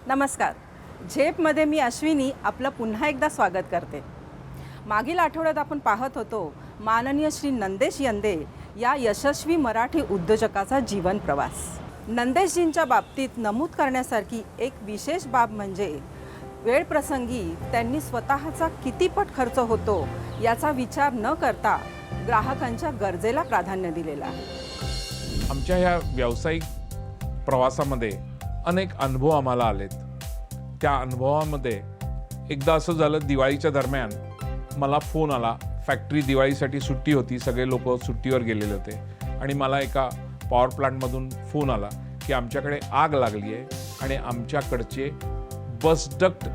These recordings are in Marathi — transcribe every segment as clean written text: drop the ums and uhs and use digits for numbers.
नमस्कार. झेपमध्ये मी अश्विनी आपलं पुन्हा एकदा स्वागत करते. मागील आठवड्यात आपण पाहत होतो माननीय श्री नंदेश यंदे या यशस्वी मराठी उद्योजकाचा जीवन प्रवास. नंदेशजींच्या बाबतीत नमूद करण्यासारखी एक विशेष बाब म्हणजे वेळप्रसंगी त्यांनी स्वतःचा किती पट खर्च होतो याचा विचार न करता ग्राहकांच्या गरजेला प्राधान्य दिलेलं आहे. आमच्या ह्या व्यावसायिक प्रवासामध्ये अनेक अनुभव आम्हाला आलेत. त्या अनुभवामध्ये एकदा असं झालं, दिवाळीच्या दरम्यान मला फोन आला. फॅक्टरी दिवाळीसाठी सुट्टी होती, सगळे लोक सुट्टीवर गेलेले होते आणि मला एका पॉवर प्लांटमधून फोन आला की आमच्याकडे आग लागली आहे आणि आमच्याकडचे बसडक्ट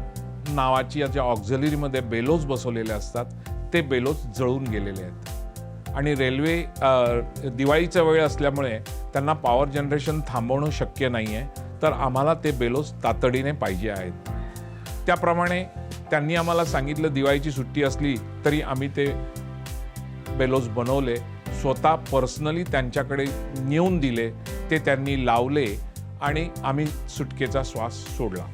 नावाची ज्या ऑक्झिलरीमध्ये बेलोज बसवलेले असतात ते बेलोज जळून गेलेले आहेत आणि रेल्वे दिवाळीचा वेळ असल्यामुळे त्यांना पॉवर जनरेशन थांबवणं शक्य नाही आहे, तर आम्हाला ते बेलोज तातडीने पाहिजे आहेत. त्याप्रमाणे त्यांनी आम्हाला सांगितलं, दिवाळीची सुट्टी असली तरी आम्ही ते बेलोज बनवले, स्वतः पर्सनली त्यांच्याकडे नेऊन दिले, ते त्यांनी लावले आणि आम्ही सुटकेचा श्वास सोडला.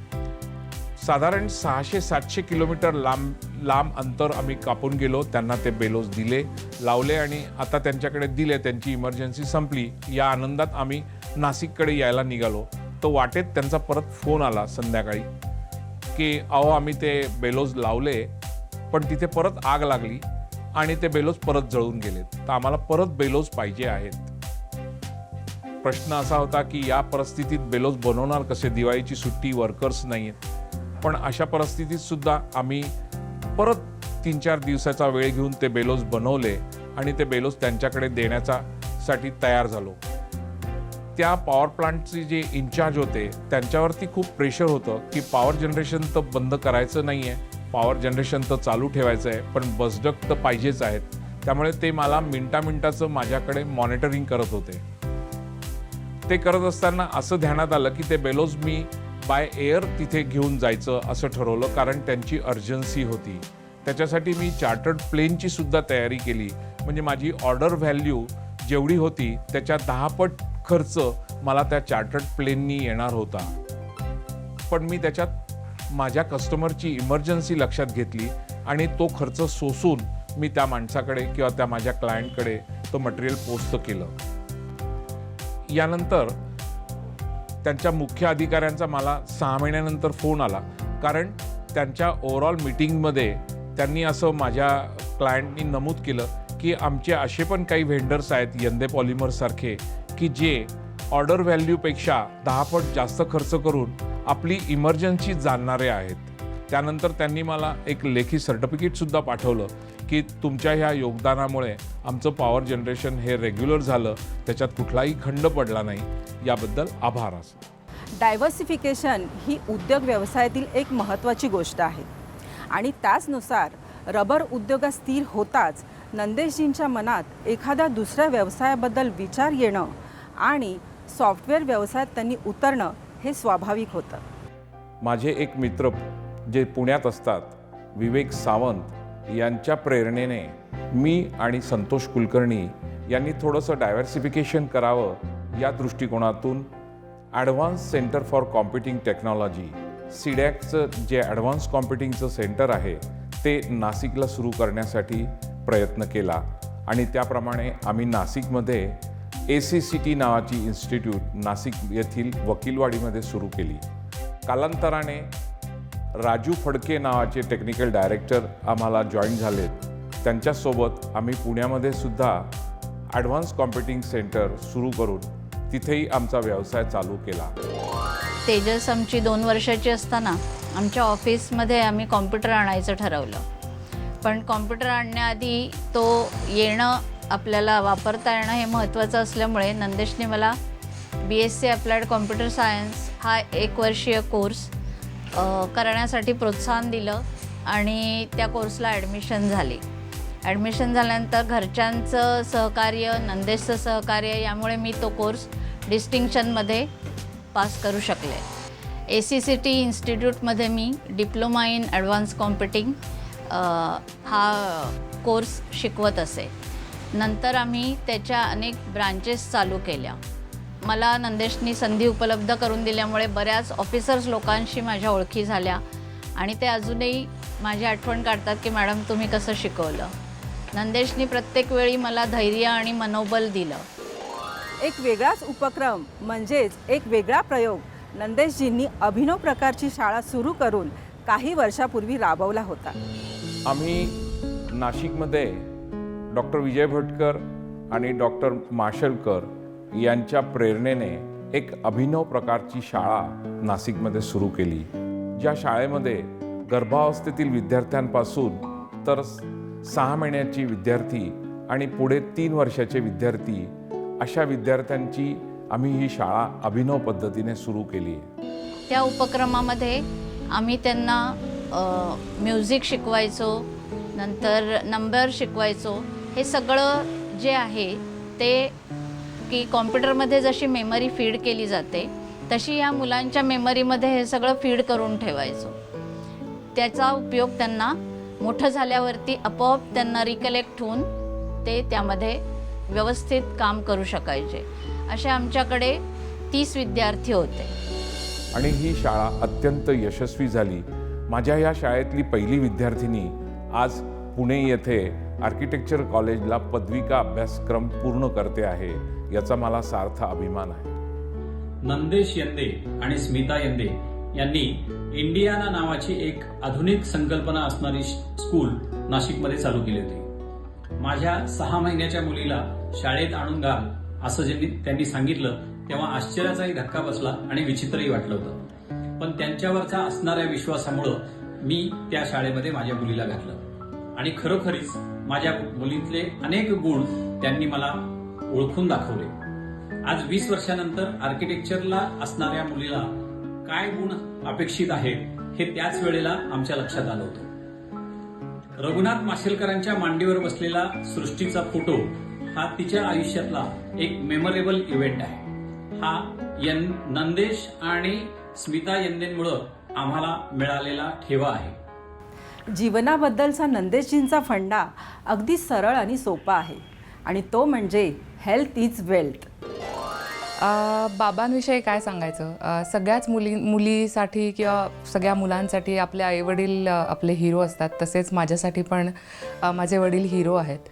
साधारण 600-700 किलोमीटर लांब अंतर आम्ही कापून गेलो, त्यांना ते बेलोज दिले, लावले आणि आता त्यांच्याकडे दिले. त्यांची इमर्जन्सी संपली. या आनंदात आम्ही नाशिककडे यायला निघालो. तो वाटेत त्यांचा परत फोन आला संध्याकाळी की अहो आम्ही ते बेलोज लावले पण तिथे परत आग लागली आणि ते बेलोज परत जळून गेलेत, तर आम्हाला परत बेलोज पाहिजे आहेत. प्रश्न असा होता की या परिस्थितीत बेलोज बनवणार कसे? दिवाळीची सुट्टी, वर्कर्स नाही आहेत. पण अशा परिस्थितीत सुद्धा आम्ही परत 3-4 दिवसाचा वेळ घेऊन ते बेलोज बनवले आणि ते बेलोज त्यांच्याकडे देण्यासाठी तयार झालो. त्या पॉवर प्लांटचे जे इन्चार्ज होते त्यांच्यावरती खूप प्रेशर होतं की पॉवर जनरेशन तर बंद करायचं नाही आहे, पॉवर जनरेशन तर चालू ठेवायचं आहे, पण बसडक्ट तर पाहिजेच आहेत. त्यामुळे ते मला मिनटाचं माझ्याकडे मॉनिटरिंग करत होते. ते करत असताना असं ध्यानात आलं की ते बेलोज मी बाय एअर तिथे घेऊन जायचं असं ठरवलं, कारण त्यांची अर्जन्सी होती. त्याच्यासाठी मी चार्टर्ड प्लेनची सुद्धा तयारी केली. म्हणजे माझी ऑर्डर व्हॅल्यू जेवढी होती त्याच्या 10 पट खर्च मला त्या चार्टर्ड प्लेननी येणार होता. पण मी त्याच्यात माझ्या कस्टमरची इमर्जन्सी लक्षात घेतली आणि तो खर्च सोसून मी त्या माणसाकडे किंवा त्या माझ्या क्लायंटकडे तो मटेरियल पोस्ट केलं. यानंतर त्यांच्या मुख्य अधिकाऱ्यांचा मला 6 महिन्यानंतर फोन आला, कारण त्यांच्या ओव्हरऑल मीटिंगमध्ये त्यांनी असं माझ्या क्लायंटनी नमूद केलं की आमचे असे पण काही व्हेंडर्स आहेत यंदे पॉलिमर्ससारखे की जे ऑर्डर व्हॅल्यूपेक्षा 10 पट जास्त खर्च करून आपली इमर्जन्सी जाणणारे आहेत. त्यानंतर त्यांनी मला एक लेखी सर्टिफिकेटसुद्धा पाठवलं की तुमच्या ह्या योगदानामुळे आमचं पॉवर जनरेशन हे रेग्युलर झालं, त्याच्यात कुठलाही खंड पडला नाही, याबद्दल आभार असो. डायव्हर्सिफिकेशन ही उद्योग व्यवसायातील एक महत्त्वाची गोष्ट आहे आणि त्याचनुसार रबर उद्योगात स्थिर होताच नंदेशजींच्या मनात एखाद्या दुसऱ्या व्यवसायाबद्दल विचार येणं आणि सॉफ्टवेअर व्यवसायात त्यांनी उतरणं हे स्वाभाविक होतं. माझे एक मित्र जे पुण्यात असतात, विवेक सावंत, यांच्या प्रेरणेने मी आणि संतोष कुलकर्णी यांनी थोडंसं डायव्हर्सिफिकेशन करावं या दृष्टिकोनातून advance centre for computing technology, सीडॅकचं जे ॲडव्हान्स कॉम्प्युटिंगचं सेंटर आहे ते नाशिकला सुरू करण्यासाठी प्रयत्न केला आणि त्याप्रमाणे आम्ही नाशिकमध्ये ACCT नावाची इन्स्टिट्यूट नाशिक येथील वकीलवाडीमध्ये सुरू केली. कालांतराने राजू फडके नावाचे टेक्निकल डायरेक्टर आम्हाला जॉईन झालेत. त्यांच्यासोबत आम्ही पुण्यामध्ये सुद्धा ॲडव्हान्स कॉम्प्युटिंग सेंटर सुरू करून तिथेही आमचा व्यवसाय चालू केला. तेजस आमची 2 वर्षाची असताना आमच्या ऑफिसमध्ये आम्ही कॉम्प्युटर आणायचं ठरवलं. पण कॉम्प्युटर आणण्याआधी तो येणं, आपल्याला वापरता येणं हे महत्त्वाचं असल्यामुळे नंदेशने मला BSc अप्लाइड कॉम्प्युटर सायन्स हा 1 वर्षीय कोर्स करण्यासाठी प्रोत्साहन दिलं आणि त्या कोर्सला ॲडमिशन झाली. ॲडमिशन झाल्यानंतर घरच्यांचं सहकार्य, नंदेशचं सहकार्य यामुळे मी तो कोर्स डिस्टिंक्शनमध्ये पास करू शकले. ACCT इन्स्टिट्यूटमध्ये मी डिप्लोमा इन ॲडव्हान्स कॉम्प्युटिंग हा कोर्स शिकवत असे. नंतर आम्ही त्याच्या अनेक ब्रांचेस चालू केल्या. मला नंदेशनी संधी उपलब्ध करून दिल्यामुळे बऱ्याच ऑफिसर्स लोकांशी माझ्या ओळखी झाल्या आणि ते अजूनही माझी आठवण काढतात की मॅडम तुम्ही कसं शिकवलं. नंदेशनी प्रत्येक वेळी मला धैर्य आणि मनोबल दिलं. एक वेगळाच उपक्रम म्हणजेच एक वेगळा प्रयोग नंदेशजींनी अभिनव प्रकारची शाळा सुरू करून काही वर्षापूर्वी राबवला होता. आम्ही नाशिकमध्ये डॉक्टर विजय भटकर आणि डॉक्टर माशेलकर यांच्या प्रेरणेने एक अभिनव प्रकारची शाळा नाशिकमध्ये सुरू केली. ज्या शाळेमध्ये गर्भावस्थेतील विद्यार्थ्यांपासून तर 6 महिन्याची विद्यार्थी आणि पुढे 3 वर्षाचे विद्यार्थी अशा विद्यार्थ्यांची आम्ही ही शाळा अभिनव पद्धतीने सुरू केली आहे. त्या उपक्रमामध्ये आम्ही त्यांना म्युझिक शिकवायचो, नंतर नंबर शिकवायचो. हे सगळं जे आहे ते की कॉम्प्युटरमध्ये जशी मेमरी फीड केली जाते तशी या मुलांच्या मेमरीमध्ये हे सगळं फीड करून ठेवायचो. त्याचा उपयोग त्यांना मोठं झाल्यावरती आपोआप त्यांना रिकलेक्ट होऊन ते त्यामध्ये व्यवस्थित काम करू शकायचे. असे आमच्याकडे 30 विद्यार्थी होते आणि ही शाळा अत्यंत यशस्वी झाली. माझ्या या शाळेतली पहिली विद्यार्थिनी आज पुणे येथे आर्किटेक्चर कॉलेजला पदविका अभ्यासक्रम पूर्ण करते आहे. याचा मला सार्थ अभिमान आहे. नंदेश यंदे आणि स्मिता यंदे यांनी इंडियाना नावाची एक आधुनिक संकल्पना असणारी स्कूल नाशिकमध्ये चालू केली होती. माझ्या 6 महिन्याच्या मुलीला शाळेत आणून घाल असं जे त्यांनी सांगितलं तेव्हा आश्चर्याचाही धक्का बसला आणि विचित्रही वाटलं होतं. पण त्यांच्यावरचा असणाऱ्या विश्वासामुळं मी त्या शाळेमध्ये माझ्या मुलीला घातलं आणि खरोखरीच माझ्या मुलीतले अनेक गुण त्यांनी मला ओळखून दाखवले. आज 20 वर्षानंतर आर्किटेक्चरला असणाऱ्या मुलीला काय गुण अपेक्षित आहेत हे त्याच वेळेला आमच्या लक्षात आलं होतं. रघुनाथ माशेलकरांच्या मांडीवर बसलेला सृष्टीचा फोटो हा तिच्या आयुष्यातला एक मेमोरेबल इव्हेंट आहे. हा नंदेश आणि स्मिता यंदेंमुळं आम्हाला मिळालेला ठेवा आहे. जीवनाबद्दलचा नंदेशजींचा फंडा अगदी सरळ आणि सोपा आहे आणि तो म्हणजे हेल्थ इज वेल्थ. बाबांविषयी काय सांगायचं. सगळ्याच मुलीसाठी किंवा सगळ्या मुलांसाठी आपले आईवडील आपले हिरो असतात. तसेच माझ्यासाठी पण माझे वडील हिरो आहेत.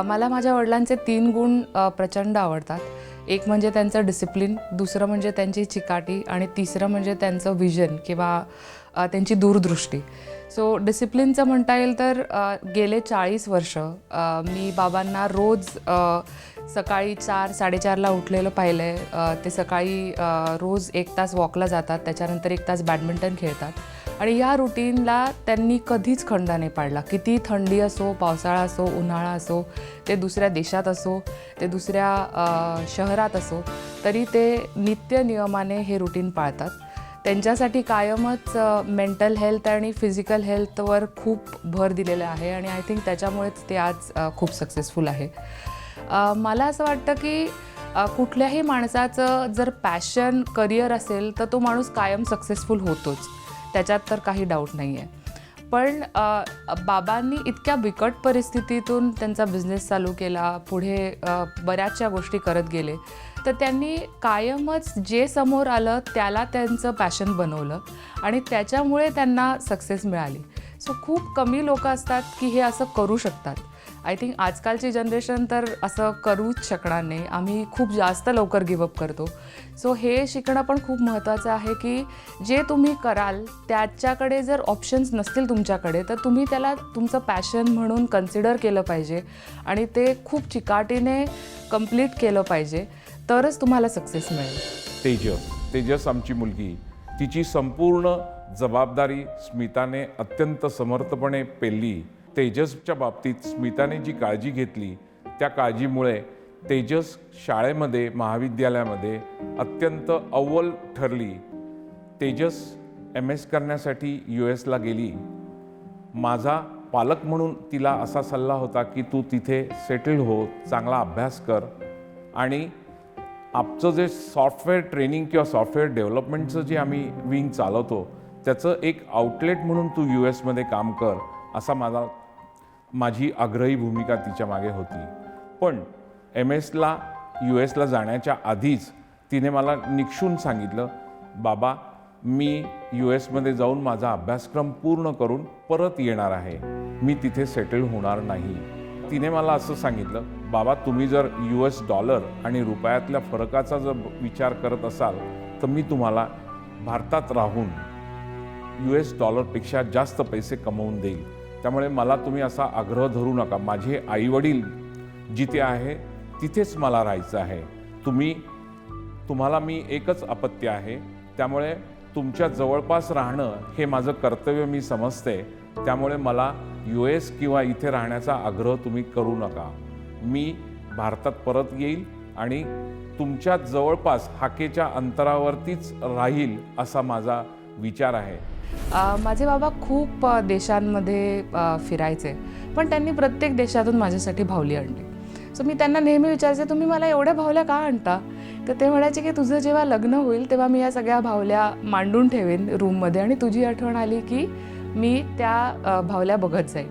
मला माझ्या वडिलांचे 3 गुण प्रचंड आवडतात. एक म्हणजे त्यांचं डिसिप्लिन, दुसरं म्हणजे त्यांची चिकाटी आणि तिसरं म्हणजे त्यांचं विजन किंवा त्यांची दूरदृष्टी. सो डिसिप्लिनचं म्हणता येईल तर गेले 40 वर्ष मी बाबांना रोज सकाळी 4-4:30ला उठलेलं पाहिलं आहे. ते सकाळी रोज 1 तास वॉकला जातात, त्याच्यानंतर 1 तास बॅडमिंटन खेळतात आणि या रुटीनला त्यांनी कधीच खंडा नाही पाडला. किती थंडी असो, पावसाळा असो, उन्हाळा असो, ते दुसऱ्या देशात असो, ते दुसऱ्या शहरात असो, तरी ते नित्य नियमाने हे रुटीन पाळतात. त्यांच्यासाठी कायमच मेंटल हेल्थ आणि फिजिकल हेल्थवर खूप भर दिलेला आहे आणि आय थिंक त्याच्यामुळेच ते आज खूप सक्सेसफुल आहे. मला असं वाटतं की कुठल्याही माणसाचं जर पॅशन करिअर असेल तर तो माणूस कायम सक्सेसफुल होतोच, त्याच्यात तर काही डाऊट नाही आहे. पण बाबांनी इतक्या बिकट परिस्थितीतून त्यांचा बिझनेस चालू केला, पुढे बऱ्याचशा गोष्टी करत गेले, तर त्यांनी कायमच जे समोर आलं त्याला त्यांचं पॅशन बनवलं आणि त्याच्यामुळे त्यांना सक्सेस मिळाली. सो खूप कमी लोक असतात की हे असं करू शकतात. आय थिंक आजकालची जनरेशन तर असं करूच शकणार नाही. आम्ही खूप जास्त लवकर गिवअप करतो. सो हे शिकणं पण खूप महत्त्वाचं आहे की जे तुम्ही कराल त्याच्याकडे जर ऑप्शन्स नसतील तुमच्याकडे तर तुम्ही त्याला तुमचं पॅशन म्हणून कन्सिडर केलं पाहिजे आणि ते खूप चिकाटीने कंप्लीट केलं पाहिजे, तरच तुम्हाला सक्सेस मिळेल. तेजस आमची मुलगी तिची संपूर्ण जबाबदारी स्मिताने अत्यंत समर्थपणे पेलली. तेजसच्या बाबतीत स्मिताने जी काळजी घेतली त्या काळजीमुळे तेजस शाळेमध्ये महाविद्यालयामध्ये अत्यंत अव्वल ठरली. तेजस MS करण्यासाठी US ला गेली. माझा पालक म्हणून तिला असा सल्ला होता की तू तिथे सेटल हो, चांगला अभ्यास कर आणि आमचं जे सॉफ्टवेअर ट्रेनिंग किंवा सॉफ्टवेअर डेव्हलपमेंटचं जे आम्ही विंग चालवतो त्याचं एक आउटलेट म्हणून तू US मध्ये काम कर, असा माझी आग्रही भूमिका तिच्या मागे होती. पण US ला जाण्याच्या आधीच तिने मला निक्षून सांगितलं, बाबा मी US मध्ये जाऊन माझा अभ्यासक्रम पूर्ण करून परत येणार आहे, मी तिथे सेटल होणार नाही. तिने मला असं सांगितलं, बाबा तुम्ही जर US डॉलर आणि रुपयातल्या फरकाचा जर विचार करत असाल तर मी तुम्हाला भारतात राहून US डॉलरपेक्षा जास्त पैसे कमवून देईल. त्यामुळे मला तुम्ही असा आग्रह धरू नका. माझे आईवडील जिथे आहे तिथेच मला राहायचं आहे. तुम्हाला मी एकच अपत्य आहे, त्यामुळे तुमच्या जवळपास राहणं हे माझं कर्तव्य मी समजते. त्यामुळे मला US किंवा इथे राहण्याचा आग्रह तुम्ही करू नका. मी भारतात परत येईल आणि तुमच्या जवळपास हाकेच्या अंतरावरतीच राहील असा माझा विचार आहे. माझे बाबा खूप देशांमध्ये फिरायचे, पण त्यांनी प्रत्येक देशातून माझ्यासाठी बाहुली आणली. सो मी त्यांना नेहमी विचारायचे, तुम्ही मला एवढ्या बाहुल्या का आणता? तर ते म्हणायचे की तुझं जेव्हा लग्न होईल तेव्हा मी या सगळ्या बाहुल्या मांडून ठेवेन रूममध्ये आणि तुझी आठवण आली की मी त्या बाहुल्या बघत जाईल.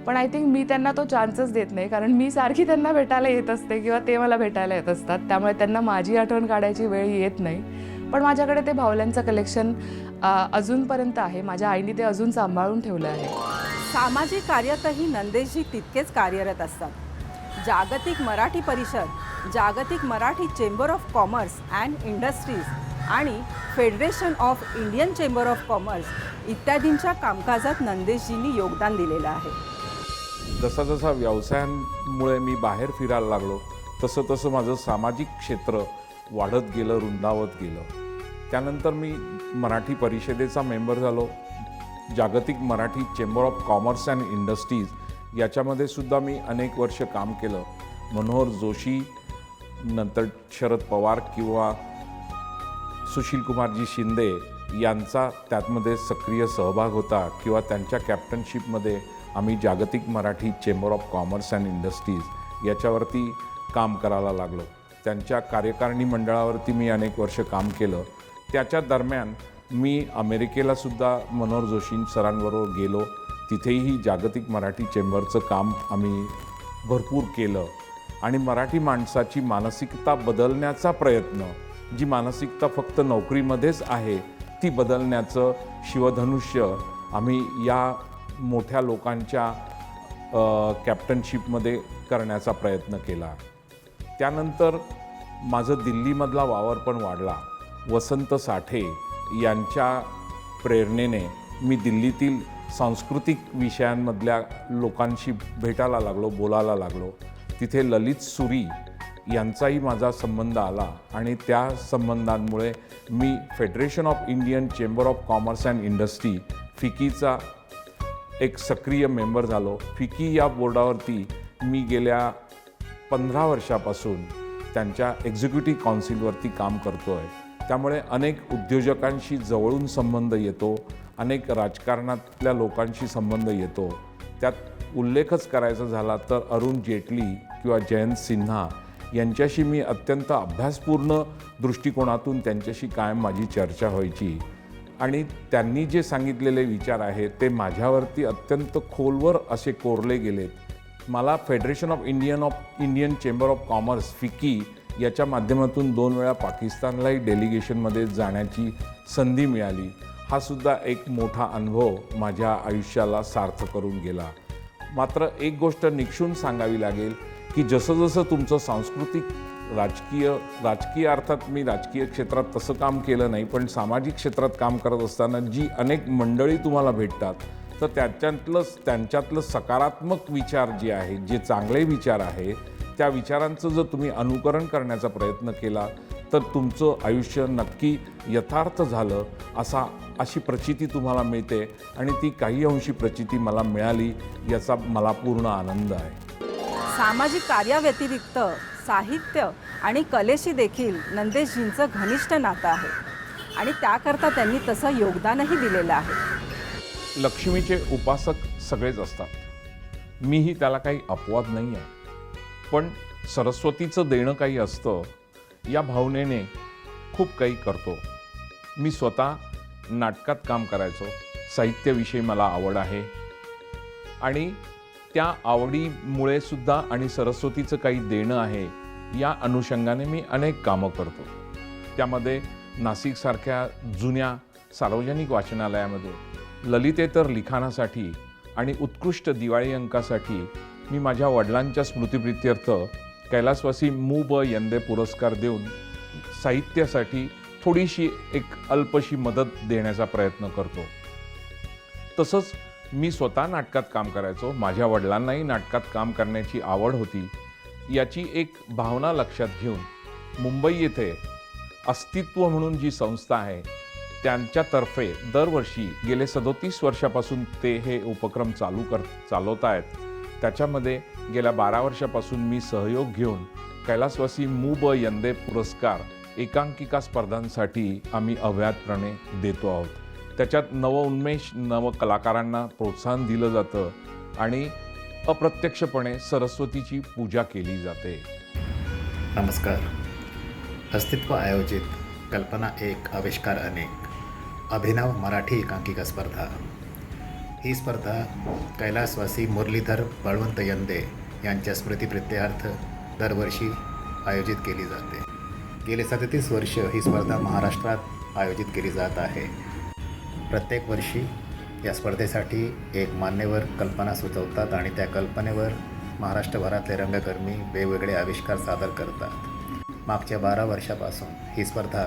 पण आय थिंक मी त्यांना तो चान्सच देत नाही, कारण मी सारखी त्यांना भेटायला येत असते किंवा ते मला भेटायला येत असतात. त्यामुळे त्यांना माझी आठवण काढायची वेळ येत नाही. पण माझ्याकडे ते बाहुल्यांचं कलेक्शन अजूनपर्यंत आहे. माझ्या आईने ते अजून सांभाळून ठेवलं आहे. सामाजिक कार्यातही नंदेशजी तितकेच कार्यरत असतात. जागतिक मराठी परिषद, जागतिक Marathi chamber of commerce and industries आणि federation of Indian chamber of commerce इत्यादींच्या कामकाजात नंदेशजींनी योगदान दिलेलं आहे. जसा जसा व्यवसायांमुळे मी बाहेर फिरायला लागलो तसं तसं माझं सामाजिक क्षेत्र वाढत गेलं, रुंदावत गेलं. त्यानंतर मी मराठी परिषदेचा मेंबर झालो. जागतिक Marathi chamber of commerce and industries याच्यामध्ये सुद्धा मी अनेक वर्ष काम केलं. मनोहर जोशी, नंतर शरद पवार किंवा सुशीलकुमारजी शिंदे यांचा त्यातमध्ये सक्रिय सहभाग होता किंवा त्यांच्या कॅप्टनशिपमध्ये आम्ही जागतिक Marathi chamber of commerce and industries याच्यावरती काम करायला लागलो. त्यांच्या कार्यकारिणी मंडळावरती मी अनेक वर्ष काम केलं. त्याच्या दरम्यान मी अमेरिकेलासुद्धा मनोहर जोशी सरांबरोबर गेलो. तिथेही जागतिक मराठी चेंबरचं काम आम्ही भरपूर केलं आणि मराठी माणसाची मानसिकता बदलण्याचा प्रयत्न, जी मानसिकता फक्त नोकरीमध्येच आहे ती बदलण्याचं शिवधनुष्य आम्ही या मोठ्या लोकांच्या कॅप्टनशिपमध्ये करण्याचा प्रयत्न केला. त्यानंतर माझं दिल्लीमधला वावर पण वाढला. वसंत साठे यांच्या प्रेरणेने मी दिल्लीतील सांस्कृतिक विषयांमधल्या लोकांशी भेटायला लागलो, बोलायला लागलो. तिथे ललित सुरी यांचाही माझा संबंध आला आणि त्या संबंधांमुळे मी federation of Indian chamber of commerce and industry फिकीचा एक सक्रिय मेंबर झालो. फिकी या बोर्डावरती मी गेल्या 15 वर्षापासून त्यांच्या एक्झिक्युटिव्ह काउन्सिलवरती काम करतो आहे. त्यामुळे अनेक उद्योजकांशी जवळून संबंध येतो, अनेक राजकारणातल्या लोकांशी संबंध येतो. त्यात उल्लेखच करायचा झाला तर अरुण जेटली किंवा जयंत सिन्हा यांच्याशी मी अत्यंत अभ्यासपूर्ण दृष्टिकोनातून त्यांच्याशी कायम माझी चर्चा व्हायची आणि त्यांनी जे सांगितलेले विचार आहेत ते माझ्यावरती अत्यंत खोलवर असे कोरले गेलेत. मला federation of Indian chamber of commerce फिकी याच्या माध्यमातून 2 वेळा पाकिस्तानलाही डेलिगेशनमध्ये जाण्याची संधी मिळाली. हा सुद्धा एक मोठा अनुभव माझ्या आयुष्याला सार्थ करून गेला. मात्र एक गोष्ट निक्षून सांगावी लागेल की जसं जसं तुमचं सांस्कृतिक राजकीय अर्थात मी राजकीय क्षेत्रात तसं काम केलं नाही, पण सामाजिक क्षेत्रात काम करत असताना जी अनेक मंडळी तुम्हाला भेटतात तर त्यांच्यातलं सकारात्मक विचार जे आहे, जे चांगले विचार आहे त्या विचारांचं जर तुम्ही अनुकरण करण्याचा प्रयत्न केला तर तुमचं आयुष्य नक्की यथार्थ झालं अशी प्रचिती तुम्हाला मिळते आणि ती काही अंशी प्रचिती मला मिळाली याचा मला पूर्ण आनंद आहे. सामाजिक कार्याव्यतिरिक्त साहित्य आणि कलेशी देखील नंदेशजींचं घनिष्ठ नातं आहे आणि त्याकरता त्यांनी तसं योगदानही दिलेलं आहे. लक्ष्मीचे उपासक सगळेच असतात, मीही त्याला काही अपवाद नाही आहे. पण सरस्वतीचं देणं काही असतं या भावनेने खूप काही करतो. मी स्वतः नाटकात काम करायचो, साहित्याविषयी मला आवड आहे आणि त्या आवडीमुळे सुद्धा आणि सरस्वतीचं काही देणं आहे या अनुषंगाने मी अनेक कामं करतो. त्यामध्ये नाशिकसारख्या जुन्या सार्वजनिक वाचनालयामध्ये ललितेतर लिखाणासाठी आणि उत्कृष्ट दिवाळी अंकासाठी मी माझ्या वडिलांच्या स्मृतिप्रित्यर्थ कैलासवासी मु. ब. यंदे पुरस्कार देऊन साहित्यासाठी थोडीशी एक अल्पशी मदत देण्याचा प्रयत्न करतो. तसंच मी स्वतः नाटकात काम करायचो, माझ्या वडिलांनाही नाटकात काम करण्याची आवड होती. याची एक भावना लक्षात घेऊन मुंबई येथे अस्तित्व म्हणून जी संस्था आहे त्यांच्यातर्फे दरवर्षी गेले 37 वर्षापासून ते हे उपक्रम चालवत आहेत. त्याच्यामध्ये गेल्या 12 वर्षापासून मी सहयोग घेऊन कैलासवासी मु. ब. यंदे पुरस्कार एकांकिका स्पर्धांसाठी आम्ही अव्याहतपणे देतो आहोत. त्याच्यात नवउन्मेष कलाकारांना प्रोत्साहन दिलं जातं आणि अप्रत्यक्षपणे सरस्वतीची पूजा केली जाते. नमस्कार. अस्तित्व आयोजित कल्पना एक आविष्कार अनेक अभिनव मराठी एकांकिका स्पर्धा. ही स्पर्धा कैलासवासी मुरलीधर बळवंत यंदे यांच्या स्मृतिप्रित्यर्थ दरवर्षी आयोजित केली जाते. गेले 37 वर्ष ही स्पर्धा महाराष्ट्रात आयोजित केली जात आहे. प्रत्येक वर्षी या स्पर्धेसाठी एक मान्यवर कल्पना सुचवतात आणि त्या कल्पनेवर महाराष्ट्रभरातले रंगकर्मी वेगवेगळे आविष्कार सादर करतात. मागच्या 12 वर्षापासून ही स्पर्धा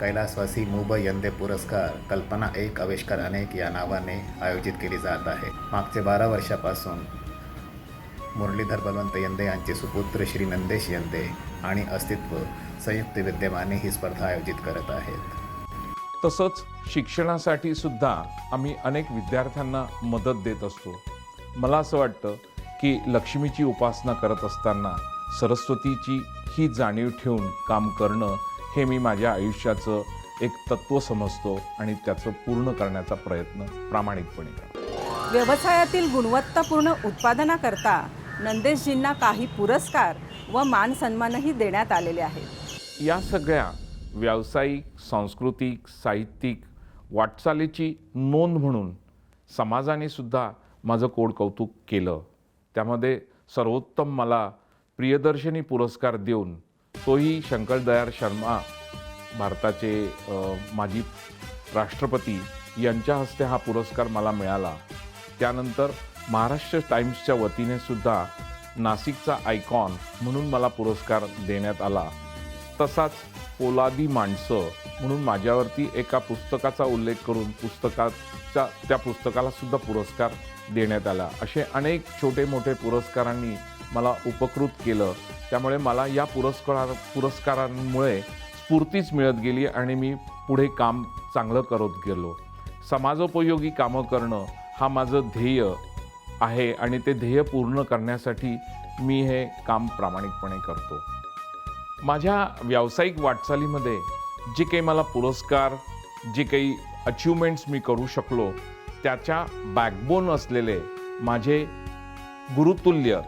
कैलासवासी मु. ब. यंदे पुरस्कार कल्पना एक आविष्कार अनेक या नावाने आयोजित केली जात आहे. मागचे 12 वर्षापासून मुरलीधर बळवंत यंदे यांचे सुपुत्र श्री नंदेश यंदे आणि अस्तित्व संयुक्त विद्यमाने ही स्पर्धा आयोजित करत आहेत. तसंच शिक्षणासाठी सुद्धा आम्ही अनेक विद्यार्थ्यांना मदत देत असतो. मला असं वाटतं की लक्ष्मीची उपासना करत असताना सरस्वतीची ही जाणीव ठेवून काम करणं हे मी माझ्या आयुष्याचं एक तत्त्व समजतो आणि त्याचं पूर्ण करण्याचा प्रयत्न प्रामाणिकपणे करतो. व्यवसायातील गुणवत्तापूर्ण उत्पादनाकरता नंदेशजींना काही पुरस्कार व मान सन्मानही देण्यात आलेले आहेत. या सगळ्या व्यावसायिक, सांस्कृतिक, साहित्यिक वाटचालीची नोंद म्हणून समाजाने सुद्धा माझं कौतुक केलं. त्यामध्ये सर्वोत्तम मला प्रियदर्शनी पुरस्कार देऊन तोही शंकरदयाळ शर्मा भारताचे माजी राष्ट्रपती यांच्या हस्ते हा पुरस्कार मला मिळाला. त्यानंतर महाराष्ट्र टाइम्सच्या वतीने सुद्धा नाशिकचा आयकॉन म्हणून मला पुरस्कार देण्यात आला. तसाच पोलादी माणसं म्हणून माझ्यावरती एका पुस्तकाचा उल्लेख करून त्या पुस्तकाला सुद्धा पुरस्कार देण्यात आला. असे अनेक छोटे मोठे पुरस्कारांनी मला उपकृत केलं. त्यामुळे मला या पुरस्कारांमुळे स्फूर्तीच मिळत गेली आणि मी पुढे काम चांगलं करत गेलो. समाजोपयोगी कामं करणं हा माझं ध्येय आहे आणि ते ध्येय पूर्ण करण्यासाठी मी हे काम प्रामाणिकपणे करतो. माझ्या व्यावसायिक वाटचालीमध्ये जे काही मला पुरस्कार, जे काही अचिव्हमेंट्स मी करू शकलो त्याच्या बॅकबोन असलेले माझे गुरुतुल्य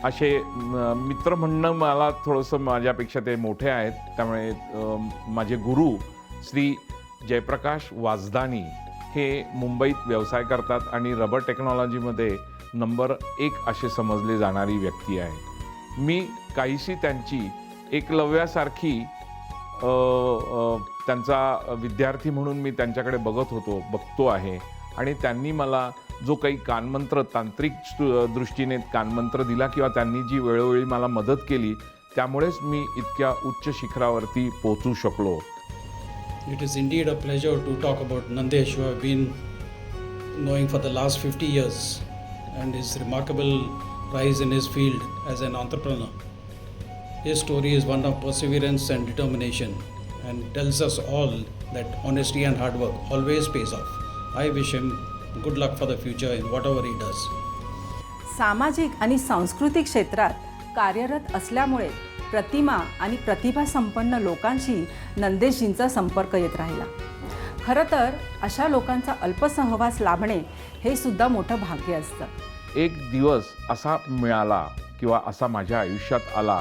असे मित्र म्हणणं मला थोडंसं माझ्यापेक्षा ते मोठे आहेत. त्यामुळे माझे गुरु श्री जयप्रकाश वाजदानी हे मुंबईत व्यवसाय करतात आणि रबर टेक्नॉलॉजीमध्ये नंबर 1 असे समजले जाणारी व्यक्ती आहे. मी काहीशी त्यांची एकलव्यासारखी त्यांचा विद्यार्थी म्हणून मी त्यांच्याकडे बघतो आहे आणि त्यांनी मला जो काही कानमंत्र तांत्रिक दृष्टीने कानमंत्र दिला किंवा त्यांनी जी वेळोवेळी मला मदत केली त्यामुळेच मी इतक्या उच्च शिखरावरती पोहोचू शकलो. It is indeed a pleasure to talk about Nandesh, who I've been knowing for the last 50 years, and his remarkable rise in his field as an entrepreneur. His story is one of perseverance and determination and tells us all that honesty and hard work always pays off. I wish him good luck for the future in whatever he does. सामाजिक आणि सांस्कृतिक क्षेत्रात कार्यरत असल्यामुळे प्रतिमा आणि प्रतिभासंपन्न लोकांशी नंदेशींचा संपर्क येत राहिला. खरं तर अशा लोकांचा अल्पसहवास लाभणे हे सुद्धा मोठं भाग्य असतं. एक दिवस असा मिळाला किंवा असा माझ्या आयुष्यात आला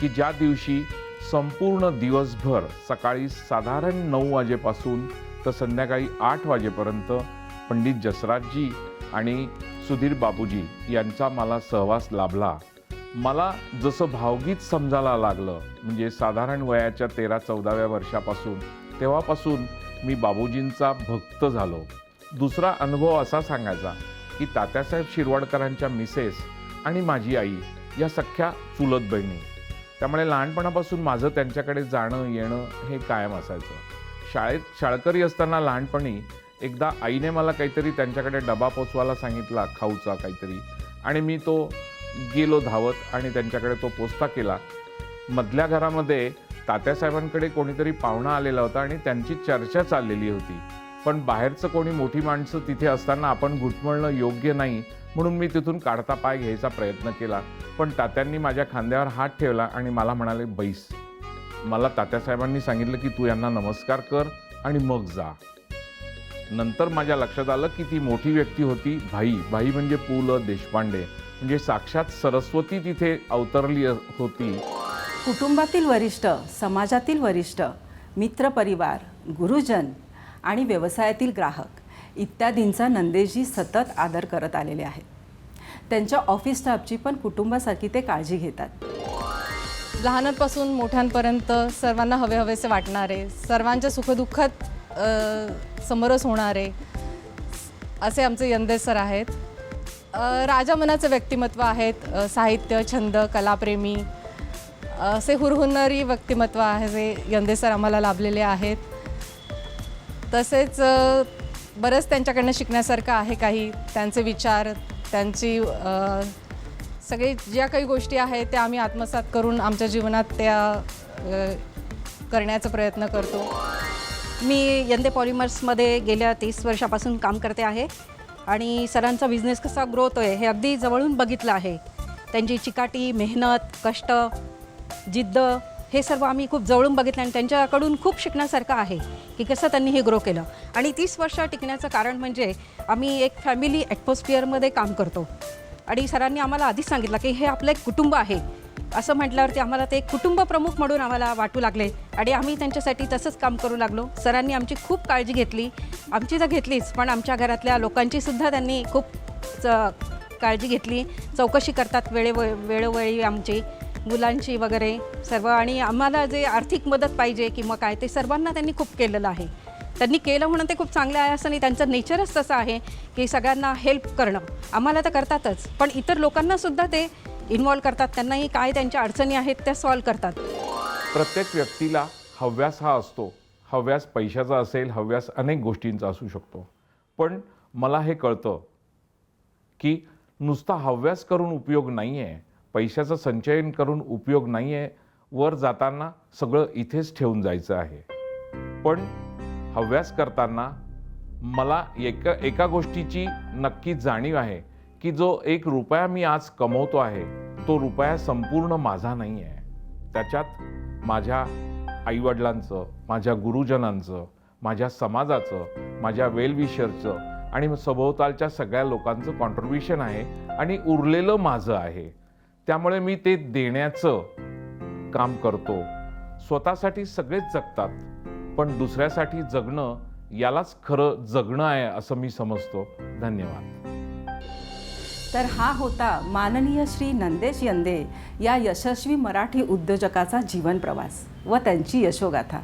की ज्या दिवशी संपूर्ण दिवसभर सकाळी साधारण 9 वाजेपासून तर संध्याकाळी 8 वाजेपर्यंत पंडित जसराजजी आणि सुधीर बाबूजी यांचा मला सहवास लाभला. मला जसं भावगीत समजायला लागलं, म्हणजे साधारण वयाच्या 13-14व्या वर्षापासून, तेव्हापासून मी बाबूजींचा भक्त झालो. दुसरा अनुभव असा सांगायचा की तात्यासाहेब शिरवाडकरांच्या मिसेस आणि माझी आई या सख्या चुलत बहिणी, त्यामुळे लहानपणापासून माझं त्यांच्याकडे जाणं येणं हे कायम असायचं. शाळकरी असताना लहानपणी एकदा आईने मला काहीतरी त्यांच्याकडे डबा पोचवायला सांगितला, खाऊचा काहीतरी, आणि मी तो गेलो धावत आणि त्यांच्याकडे तो पोचता केला. मधल्या घरामध्ये तात्यासाहेबांकडे कोणीतरी पाहुणा आलेला होता आणि त्यांची चर्चा चाललेली होती, पण बाहेरचं कोणी मोठी माणसं तिथे असताना आपण घुटमळणं योग्य नाही म्हणून मी तिथून काढता पाय घ्यायचा प्रयत्न केला. पण तात्यांनी माझ्या खांद्यावर हात ठेवला आणि मला म्हणाले, बैस. मला तात्यासाहेबांनी सांगितलं की तू यांना नमस्कार कर आणि मग जा. नंतर माझ्या लक्षात आलं की ती मोठी व्यक्ती होती भाई. भाई म्हणजे पु ल देशपांडे, म्हणजे साक्षात सरस्वती तिथे अवतरली होती. कुटुंबातील वरिष्ठ, समाजातील वरिष्ठ, मित्रपरिवार, गुरुजन आणि व्यवसायातील ग्राहक इत्यादींचा नंदेशी सतत आदर करत आलेले आहेत. त्यांच्या ऑफिस स्टाफची पण कुटुंबासारखी ते काळजी घेतात. लहानांपासून मोठ्यांपर्यंत सर्वांना हवेहवेसे वाटणारे, सर्वांच्या सुखदुःखात समरस होणारे असे आमचे यंदे सर आहेत. राजा मनाचे व्यक्तिमत्व आहेत. साहित्य, छंद, कलाप्रेमी असे हुरहुरणारी व्यक्तिमत्व आहे जे यंदे सर आम्हाला लाभलेले आहेत. तसेच बरंच त्यांच्याकडनं शिकण्यासारखं आहे. काही त्यांचे विचार, त्यांची सगळी ज्या काही गोष्टी आहेत त्या आम्ही आत्मसात करून आमच्या जीवनात त्या करण्याचा प्रयत्न करतो. मी यंदे पॉलिमर्समध्ये गेल्या 30 वर्षापासून काम करते आहे आणि सरांचा बिझनेस कसा ग्रो होतो आहे हे अगदी जवळून बघितलं आहे. त्यांची चिकाटी, मेहनत, कष्ट, जिद्द हे सर्व आम्ही खूप जवळून बघितलं आणि त्यांच्याकडून खूप शिकण्यासारखं आहे की कसं त्यांनी हे ग्रो केलं. आणि 30 वर्ष टिकण्याचं कारण म्हणजे आम्ही एक फॅमिली ॲटमॉस्फिअरमध्ये काम करतो आणि सरांनी आम्हाला आधीच सांगितलं की हे आपलं एक कुटुंब आहे. असं म्हटल्यावरती आम्हाला ते कुटुंब प्रमुख म्हणून आम्हाला वाटू लागले आणि आम्ही त्यांच्यासाठी तसंच काम करू लागलो. सरांनी आमची खूप काळजी घेतली. आमची तर घेतलीच, पण आमच्या घरातल्या लोकांचीसुद्धा त्यांनी खूप काळजी घेतली. चौकशी करतात वेळोवेळी आमची मुलांची वगैरे सर्व. आणि आम्हाला जे आर्थिक मदत पाहिजे किंवा काय ते सर्वांना त्यांनी खूप केलेलं आहे. त्यांनी केलं म्हणून ते खूप चांगलं आहे असं नाही. त्यांचं नेचरच तसं आहे की सगळ्यांना हेल्प करणं. आम्हाला तर करतातच, पण इतर लोकांनासुद्धा ते इन्व्हॉल्व करतात. त्यांनाही काय त्यांच्या अडचणी आहेत त्या सॉल्व्ह करतात. प्रत्येक व्यक्तीला हव्यास हा असतो. हव्यास पैशाचा असेल, हव्यास अनेक गोष्टींचा असू शकतो. पण मला हे कळतं की नुसता हव्यास करून उपयोग नाही आहे, पैशाचं संचयन करून उपयोग नाही आहे. वर जाताना सगळं इथेच ठेवून जायचं आहे. पण हव्यास करताना मला एका गोष्टीची नक्की जाणीव आहे की जो 1 रुपया मी आज कमवतो आहे तो रुपया संपूर्ण माझा नाही आहे. त्याच्यात माझ्या आईवडिलांचं, माझ्या गुरुजनांचं, माझ्या समाजाचं, माझ्या वेलविशरचं आणि सभोवतालच्या सगळ्या लोकांचं कॉन्ट्रीब्युशन आहे आणि उरलेलं माझं आहे. त्यामुळे मी ते देण्याचं काम करतो. स्वतःसाठी सगळेच जगतात, पण दुसऱ्यासाठी जगणं यालाच खरं जगणं आहे असं मी समजतो. धन्यवाद. तर हा होता माननीय श्री नंदेश यंदे या यशस्वी मराठी उद्योजकाचा जीवन प्रवास व त्यांची यशोगाथा.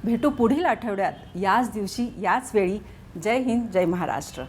भेटू पुढील आठवड्यात याच दिवशी याच वेळी. जय हिंद, जय महाराष्ट्र.